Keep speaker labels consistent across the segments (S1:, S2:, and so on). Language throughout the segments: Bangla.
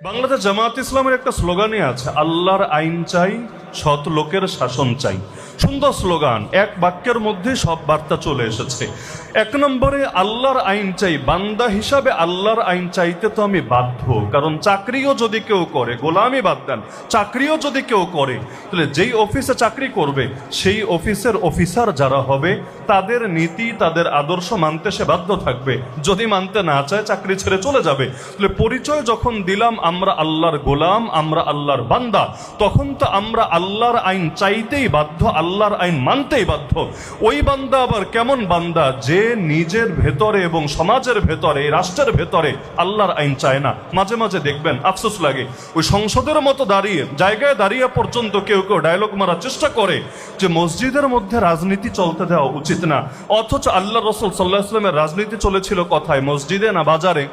S1: বাংলাদেশ জামায়াত ইসলামের একটা স্লোগানই আছে, আল্লাহর আইন চাই, সৎ লোকের শাসন চাই। সুন্দর স্লোগান, এক বাক্যের মধ্যে সব বার্তা চলে এসেছে। এক নম্বরে আল্লাহর আইন চাই, বান্দা হিসাবে আল্লাহর আইন চাইতে তো আমি বাধ্য, কারণ চাকরিও যদি কেউ করে, গোলামি বাদ দেন, চাকরিও যদি কেউ করে, তাহলে যেই অফিসে চাকরি করবে সেই অফিসের অফিসার যারা হবে তাদের নীতি তাদের আদর্শ মানতে সে বাধ্য থাকবে। যদি মানতে না চায় চাকরি ছেড়ে চলে যাবে। তাহলে পরিচয় যখন দিলাম আমরা আল্লাহর গোলাম, আমরা আল্লাহর বান্দা, তখন তো আমরা আল্লাহর আইন চাইতেই বাধ্য, আল্লাহর আইন মানতেই বাধ্য। ওই বান্দা আবার কেমন বান্দা, যে নিজের ভেতরে এবং সমাজের ভেতরে, রাষ্ট্রের ভেতরে আল্লাহর আইন চায় না। মাঝে মাঝে দেখবেন আফসোস লাগে, ওই সংসদের মতো দাঁড়িয়ে জায়গায় দাঁড়িয়ে পর্যন্ত কেউ কেউ ডায়লগ মারার চেষ্টা করে যে মসজিদের মধ্যে রাজনীতি চলতে দেওয়া উচিত না। অথচ আল্লাহ রসুল সাল্লাল্লাহু আলাইহি ওয়াসাল্লামের রাজনীতি চলেছিল কোথায়? মসজিদে না বাজারে?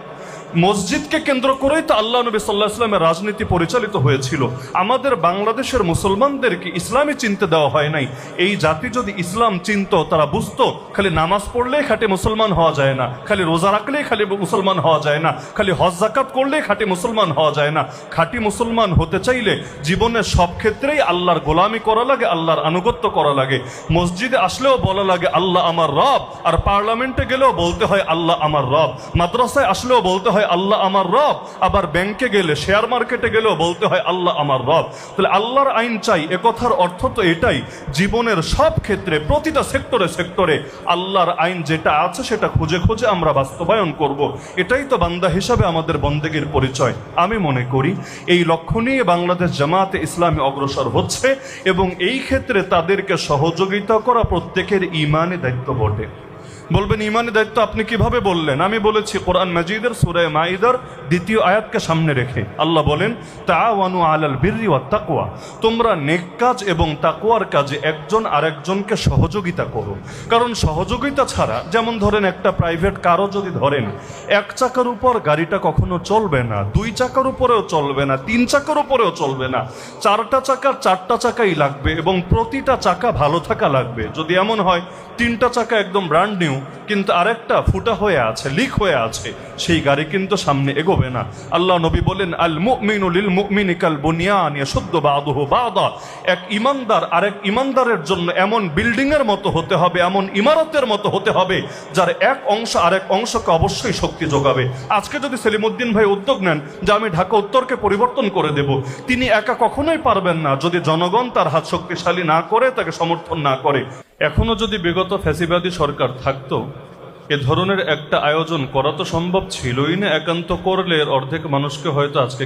S1: মসজিদকে কেন্দ্র করেই তো আল্লাহ নবী সাল্লাল্লাহু আলাইহি ওয়াসাল্লামের রাজনীতি পরিচালিত হয়েছিল। আমাদের বাংলাদেশের মুসলমানদেরকে ইসলামী চিনতে দেওয়া হয় নাই। এই জাতি যদি ইসলাম চিনতো, তারা বুঝতো খালি নামাজ পড়লেই খাঁটি মুসলমান হওয়া যায় না, খালি রোজা রাখলেই খালি মুসলমান হওয়া যায় না, খালি হজ যাকাত করলেই খাঁটি মুসলমান হওয়া যায় না। খাঁটি মুসলমান হতে চাইলে জীবনের সব ক্ষেত্রেই আল্লাহর গোলামি করা লাগে, আল্লাহর আনুগত্য করা লাগে। মসজিদে আসলেও বলা লাগে আল্লাহ আমার রব, আর পার্লামেন্টে গেলেও বলতে হয় আল্লাহ আমার রব, মাদ্রাসায় আসলেও বলতে হয় আল্লাহ আমার রব, আবার ব্যাংকে গেলে, শেয়ার মার্কেটে গেলেও বলতে হয় আল্লাহ আমার রব। তাহলে আল্লাহর আইন চাই, একথার অর্থ তো এটাই, জীবনের সব ক্ষেত্রে প্রতিটা সেক্টরে সেক্টরে আল্লাহর আইন যেটা আছে সেটা খুঁজে খুঁজে আমরা বাস্তবায়ন করব। এটাই তো বান্দা হিসাবে আমাদের বন্দেগীর পরিচয়। আমি মনে করি এই লক্ষ্য নিয়ে বাংলাদেশ জামায়াতে ইসলামী অগ্রসর হচ্ছে, এবং এই ক্ষেত্রে তাদেরকে সহযোগিতা করা প্রত্যেকের ঈমানি দায়িত্ব বটে। বলবেন ঈমানি দায়িত্ব আপনি কিভাবে বললেন? আমি বলেছি কোরআন মাজিদের সূরা মাইদার 2য় আয়াতকে সামনে রেখে আল্লাহ বলেন, তাআওয়ানু আলাল বিররি ওয়াত তাকওয়া, তোমরা নেক কাজ এবং তাকওয়ার কাজে একজন আরেকজনকে সহযোগিতা করো। কারণ সহযোগিতা ছাড়া, যেমন ধরেন একটা প্রাইভেট কারও যদি ধরেন, এক চাকার উপর গাড়িটা কখনো চলবে না, 2 চাকার উপরেও চলবে না, 3 চাকার উপরেও চলবে না, 4টা চাকার 4টা চাকাই লাগবে, এবং প্রতিটা চাকা ভালো থাকা লাগবে। যদি এমন হয় 3টা চাকা একদম ব্র্যান্ড নিউ, কিন্তু আরেকটা ফুটা হয়ে আছে, লিক হয়ে আছে, সেই গাড়ি কিন্তু সামনে এগোবে না। আল্লাহ নবী বলেন, আল মুমিনু লিল মুমিনি কাল বুনিয়ান ইয়াশুদ্দু বাদুহু বাদা, এক ইমানদার আরেক ইমানদারের জন্য এমন বিল্ডিং এর মতো হতে হবে, এমন ইমারতের মতো হতে হবে, যার এক অংশ আরেক অংশকে অবশ্যই শক্তি যোগাবে। আজকে যদি সেলিমউদ্দিন ভাই উদ্যোগ নেন যে আমি ঢাকা উত্তরকে পরিবর্তন করে দেব, তিনি একা কখনোই পারবেন না যদি জনগণ তার হাত শক্তিশালী না করে, তাকে সমর্থন না করে। এখনো যদি বিগত ফ্যাসিবাদী সরকার থাকতো, এ ধরনের একটা আয়োজন করা তো সম্ভব ছিলই না। একান্ত করলে এর অর্ধেক মানুষকে হয়তো আজকে